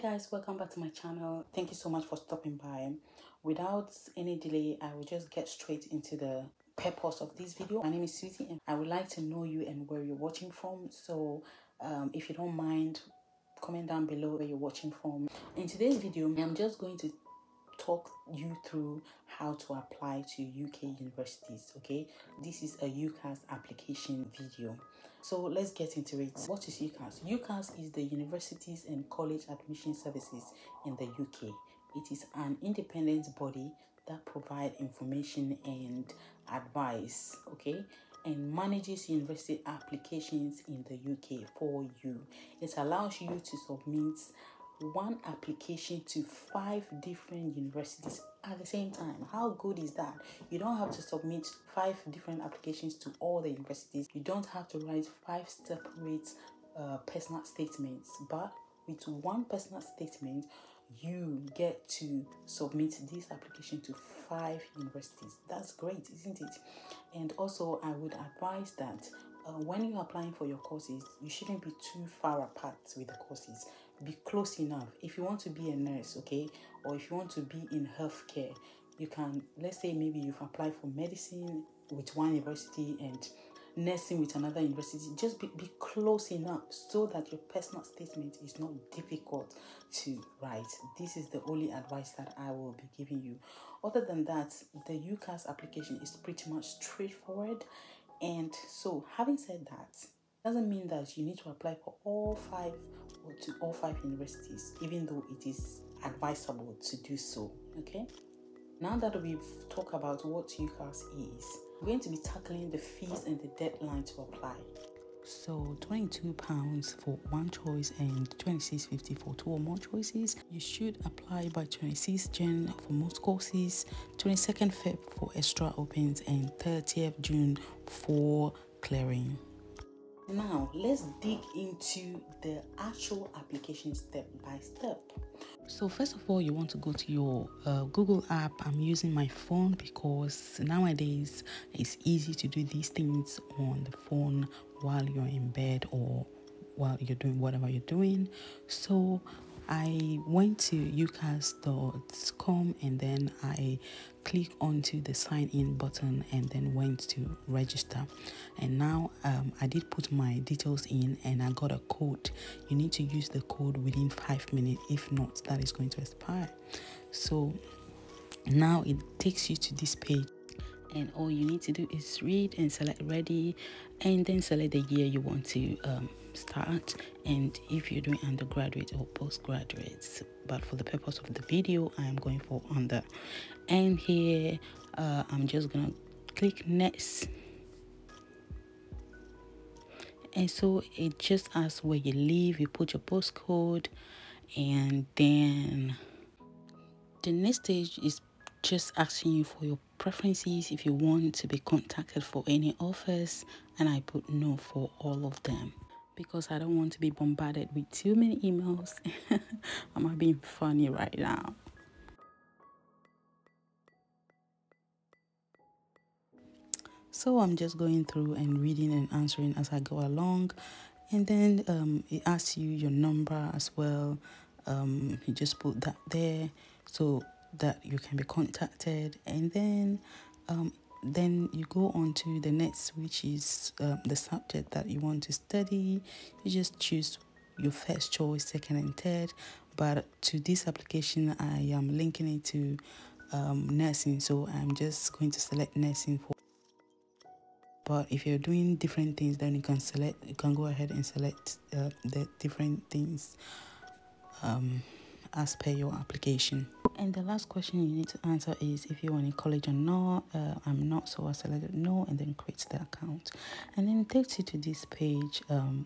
guys, welcome back to my channel. Thank you so much for stopping by. Without any delay, I will just get straight into the purpose of this video. My name is Susie and I would like to know you and where you're watching from. So if you don't mind, comment down below where you're watching from. In today's video, I'm just going to talk you through how to apply to UK universities. Okay, this is a UCAS application video, so let's get into it. What is UCAS? UCAS is the Universities and College Admission Services in the UK. It is an independent body that provides information and advice, okay, and manages university applications in the UK for you. It allows you to submit one application to 5 different universities at the same time. How good is that? You don't have to submit 5 different applications to all the universities. You don't have to write 5 separate personal statements, but with one personal statement you get to submit this application to 5 universities. That's great, isn't it? And also I would advise that when you're applying for your courses, you shouldn't be too far apart with the courses. Be close enough. If you want to be a nurse, okay, or if you want to be in healthcare, you can, let's say maybe you've applied for medicine with one university and nursing with another university. Just be close enough so that your personal statement is not difficult to write. This is the only advice that I will be giving you. Other than that, the UCAS application is pretty much straightforward. And so having said that, doesn't mean that you need to apply for all 5 or to all 5 universities, even though it is advisable to do so. Okay, now that we've talked about what UCAS is, we're going to be tackling the fees and the deadline to apply. So £22 for one choice and £26.50 for 2 or more choices. You should apply by 26th Jan for most courses, 22nd Feb for extra opens, and 30th June for clearing. Now let's dig into the actual application step by step. So first of all, you want to go to your Google app. I'm using my phone because nowadays it's easy to do these things on the phone while you're in bed or while you're doing whatever you're doing. So I went to ucas.com and then I click onto the sign in button and then went to register. And now I did put my details in and I got a code. You need to use the code within 5 minutes. If not, that is going to expire. So now it takes you to this page. And all you need to do is read and select ready, and then select the year you want to start, and if you're doing undergraduate or postgraduates. But for the purpose of the video, I am going for under. And here I'm just gonna click next, and so it just asks where you live. You put your postcode, and then the next stage is just asking you for your preferences, if you want to be contacted for any offers, and I put no for all of them because I don't want to be bombarded with too many emails. I'm being funny right now. So I'm just going through and reading and answering as I go along, and then it asks you your number as well. You just put that there so that you can be contacted, and then you go on to the next, which is the subject that you want to study. You just choose your first choice, second and third, but to this application I am linking it to nursing, so I'm just going to select nursing for. But if you're doing different things, then you can go ahead and select the different things as per your application. And the last question you need to answer is if you're in college or not. I'm not, so I selected no, and then create the account. And then it takes you to this page,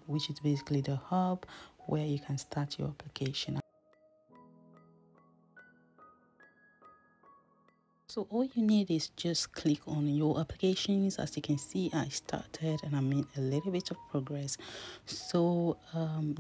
which is basically the hub where you can start your application. So all you need is just click on your applications. As you can see, I started and I made a little bit of progress. So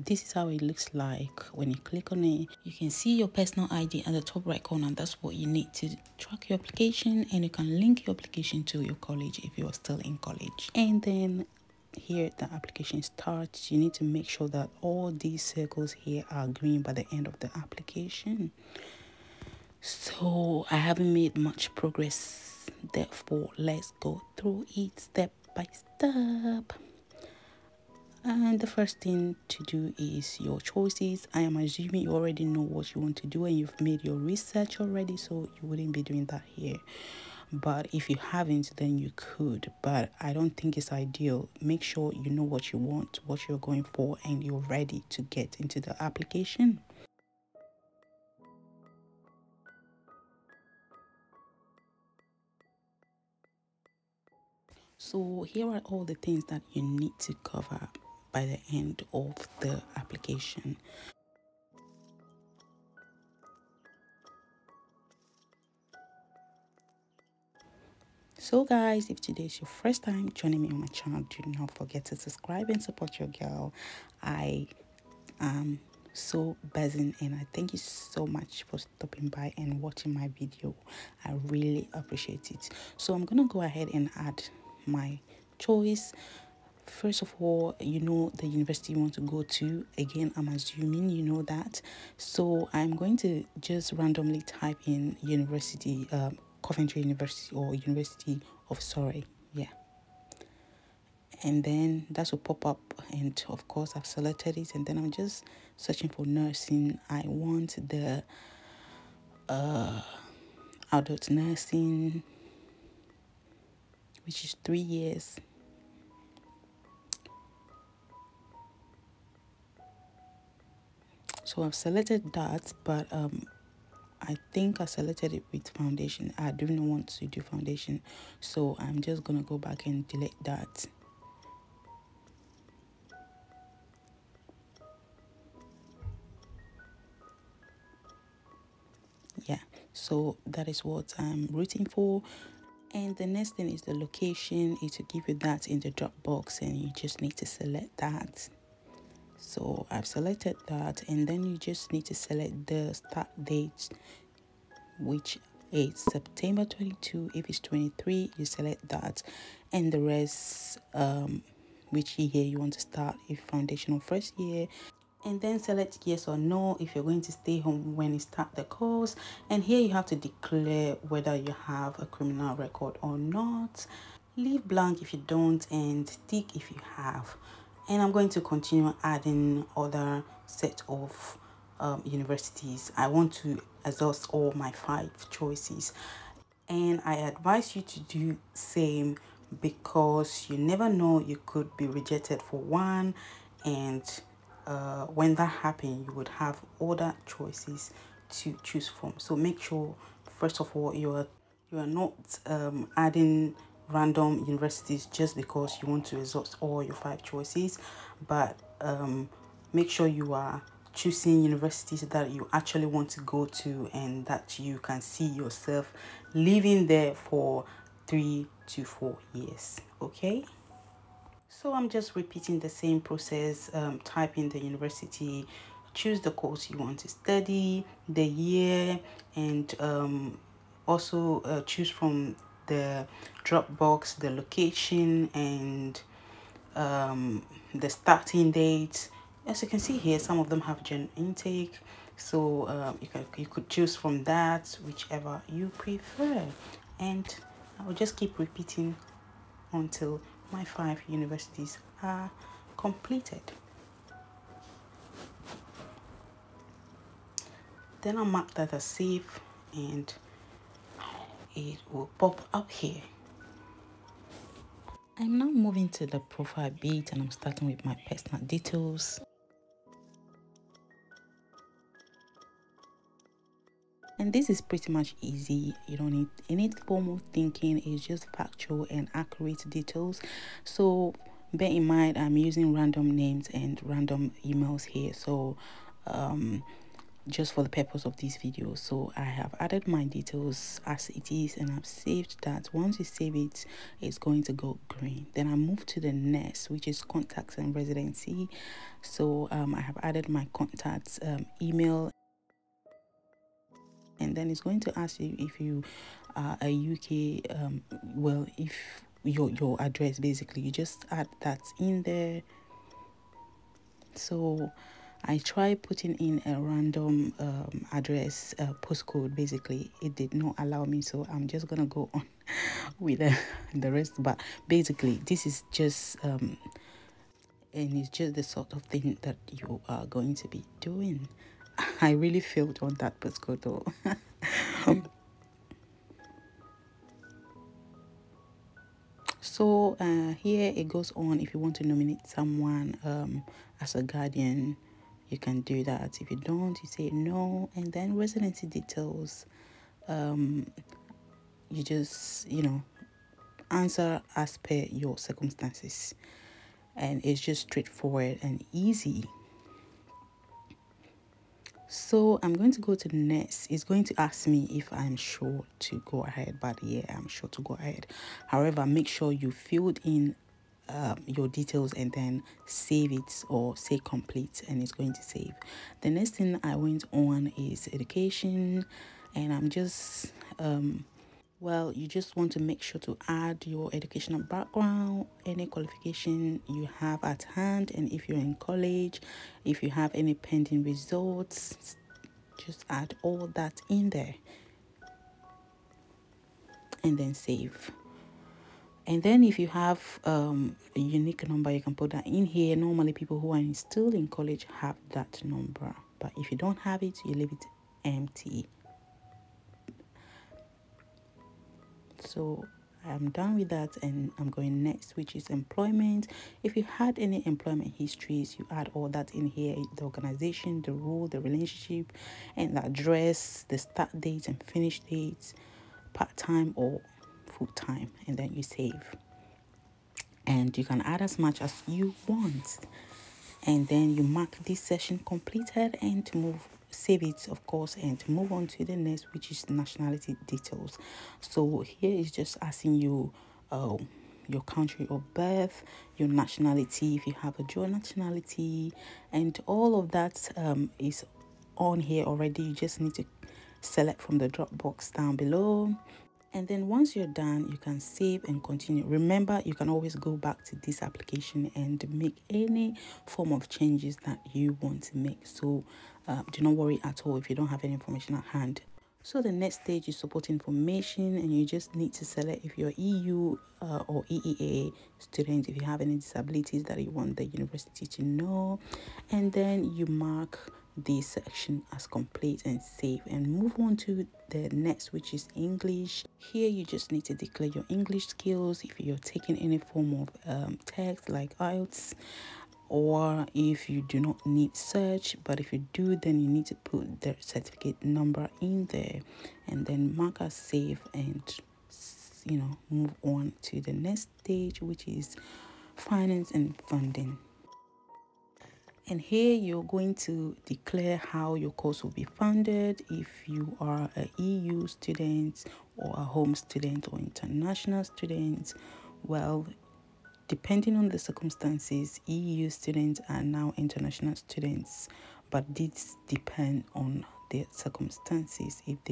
this is how it looks like. When you click on it, you can see your personal ID at the top right corner. That's what you need to track your application, and you can link your application to your college if you are still in college. And then here the application starts, you need to make sure that all these circles here are green by the end of the application. So I haven't made much progress, therefore let's go through it step by step. And the first thing to do is your choices. I am assuming you already know what you want to do and you've made your research already, so you wouldn't be doing that here. But if you haven't, then you could, but I don't think it's ideal. Make sure you know what you want, what you're going for, and you're ready to get into the application. So here are all the things that you need to cover by the end of the application. So guys, if today is your first time joining me on my channel, do not forget to subscribe and support your girl. I am so buzzing and I thank you so much for stopping by and watching my video. I really appreciate it. So I'm gonna go ahead and add my choice. First of all, you know the university you want to go to. Again, I'm assuming you know that. So I'm going to just randomly type in university, Coventry University or University of Surrey. Yeah. And then that will pop up, and of course I've selected it, and then I'm just searching for nursing. I want the adult nursing, which is 3 years. So I've selected that, but I think I selected it with foundation. I do not want to do foundation, so I'm just gonna go back and delete that. Yeah, so that is what I'm rooting for. And the next thing is the location. It will give you that in the drop box, and you just need to select that. So I've selected that, and then you just need to select the start date, which is September 22. If it's 23, you select that, and the rest, which year you want to start, if foundation or first year, and then select yes or no if you're going to stay home when you start the course. And here you have to declare whether you have a criminal record or not. Leave blank if you don't, and tick if you have. And I'm going to continue adding other set of universities. I want to exhaust all my 5 choices, and I advise you to do same, because you never know, you could be rejected for one, and when that happens you would have other choices to choose from. So make sure first of all you are not adding random universities just because you want to exhaust all your 5 choices, but make sure you are choosing universities that you actually want to go to and that you can see yourself living there for 3 to 4 years. Okay, so I'm just repeating the same process. Type in the university, choose the course you want to study, the year, and also choose from the drop box the location and the starting date. As you can see here, some of them have Gen intake, so you could choose from that, whichever you prefer. And I will just keep repeating until my 5 universities are completed. Then I'll mark that as safe, and it will pop up here. I'm now moving to the profile bit, and I'm starting with my personal details. And this is pretty much easy. You don't need any formal thinking. It's just factual and accurate details. So bear in mind, I'm using random names and random emails here. So just for the purpose of this video, so I have added my details as it is, and I've saved that. Once you save it, it's going to go green. Then I move to the next, which is contacts and residency. So I have added my contacts, email, and then it's going to ask you if you are a UK, well, if your address. Basically, you just add that in there. So I tried putting in a random address, postcode. Basically, it did not allow me, so I'm just gonna go on with the rest. But basically, this is just and it's just the sort of thing that you are going to be doing. I really failed on that postcode though. So here it goes on. If you want to nominate someone as a guardian, you can do that. If you don't, you say no. And then residency details, you just answer as per your circumstances, and it's just straightforward and easy. So I'm going to go to the next. It's going to ask me if I'm sure to go ahead, but yeah, I'm sure to go ahead. However, make sure you filled in your details and then save it, or say complete, and it's going to save. The next thing I went on is education, and I'm just well, you just want to make sure to add your educational background, any qualification you have at hand, and if you're in college, if you have any pending results, just add all that in there and then save. And then if you have a unique number, you can put that in here. Normally people who are still in college have that number, but if you don't have it, you leave it empty. So I'm done with that, and I'm going next, which is employment. If you had any employment histories, you add all that in here: the organization, the role, the relationship, and the address, the start date and finish dates, part-time or full-time, and then you save. And you can add as much as you want, and then you mark this session completed and save it, of course, and move on to the next, which is nationality details. So here is just asking you your country of birth, your nationality, if you have a dual nationality, and all of that is on here already. You just need to select from the drop box down below. And then once you're done, you can save and continue. Remember, you can always go back to this application and make any form of changes that you want to make. So do not worry at all if you don't have any information at hand. So the next stage is support information, and you just need to select if you're EU or EEA student, if you have any disabilities that you want the university to know, and then you mark this section as complete and save, and move on to the next, which is English. Here you just need to declare your English skills if you're taking any form of text like IELTS, or if you do not need search, but if you do, then you need to put the certificate number in there, and then mark as save, and move on to the next stage, which is finance and funding. And here you're going to declare how your course will be funded. If you are a EU student or a home student or international student, well, depending on the circumstances, EU students are now international students, but this depend on their circumstances. If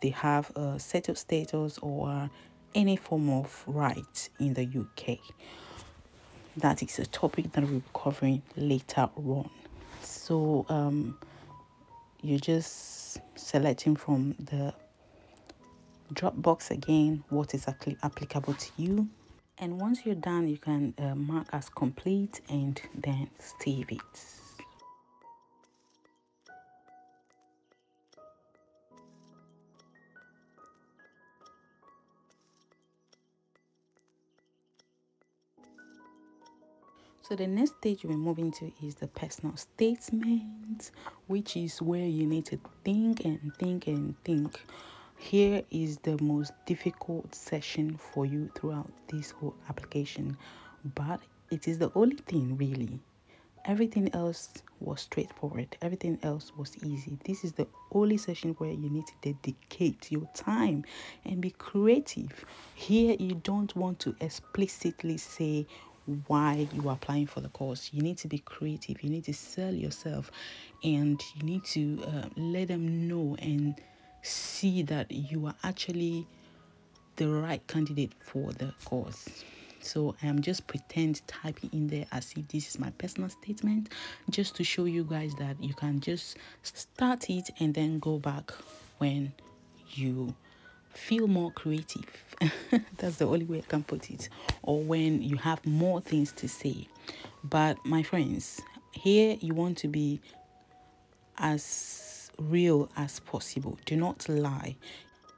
they have a settled status or any form of right in the UK. That is a topic that we'll be covering later on. So you're just selecting from the drop box again what is actually applicable to you, and once you're done, you can mark as complete and then save it. So the next stage we're moving to is the personal statement, which is where you need to think and think and think. Here is the most difficult session for you throughout this whole application, but it is the only thing really. Everything else was straightforward. Everything else was easy. This is the only session where you need to dedicate your time and be creative. Here, you don't want to explicitly say why you are applying for the course. You need to be creative. You need to sell yourself, and you need to let them know and see that you are actually the right candidate for the course. So I am just pretend typing in there as if this is my personal statement, just to show you guys that you can just start it and then go back when you feel more creative. That's the only way I can put it, or when you have more things to say. But my friends, here you want to be as real as possible. Do not lie.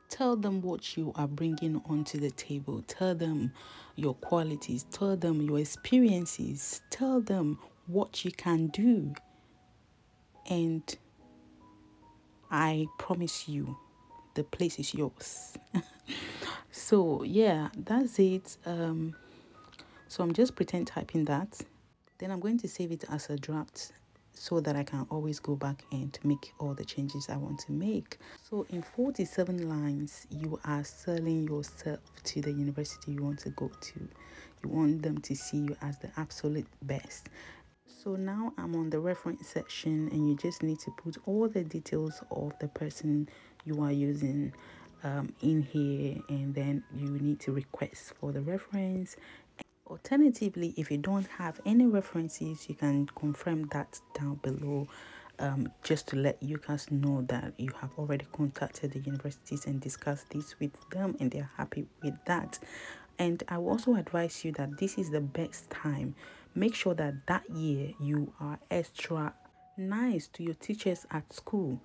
Tell them what you are bringing onto the table. Tell them your qualities. Tell them your experiences. Tell them what you can do. And I promise you, the place is yours. So yeah, that's it. So I'm just pretend typing that. Then I'm going to save it as a draft so that I can always go back and make all the changes I want to make. So in 47 lines, you are selling yourself to the university you want to go to. You want them to see you as the absolute best. So now I'm on the reference section, and you just need to put all the details of the person you are using in here, and then you need to request for the reference. Alternatively, if you don't have any references, you can confirm that down below, just to let UKAS know that you have already contacted the universities and discussed this with them and they're happy with that. And I will also advise you that this is the best time. Make sure that that year you are extra nice to your teachers at school.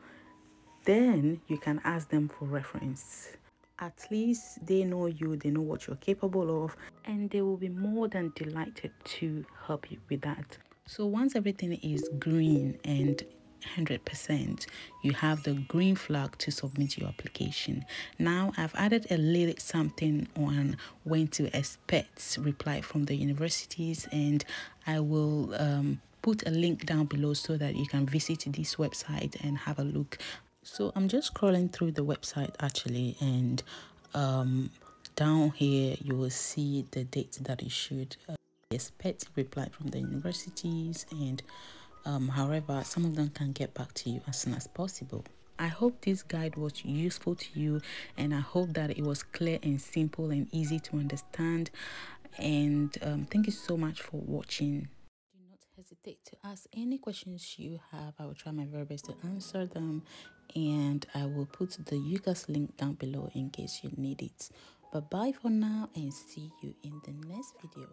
Then you can ask them for reference. At least they know you, they know what you're capable of, and they will be more than delighted to help you with that. So once everything is green and 100%, you have the green flag to submit your application. Now I've added a little something on when to expect reply from the universities, and I will put a link down below so that you can visit this website and have a look. So I'm just scrolling through the website actually, and down here you will see the date that you should expect reply from the universities, and however, some of them can get back to you as soon as possible. I hope this guide was useful to you, and I hope that it was clear and simple and easy to understand. And thank you so much for watching. Do not hesitate to ask any questions you have. I will try my very best to answer them, and I will put the UKAS link down below in case you need it. But bye for now, and see you in the next video.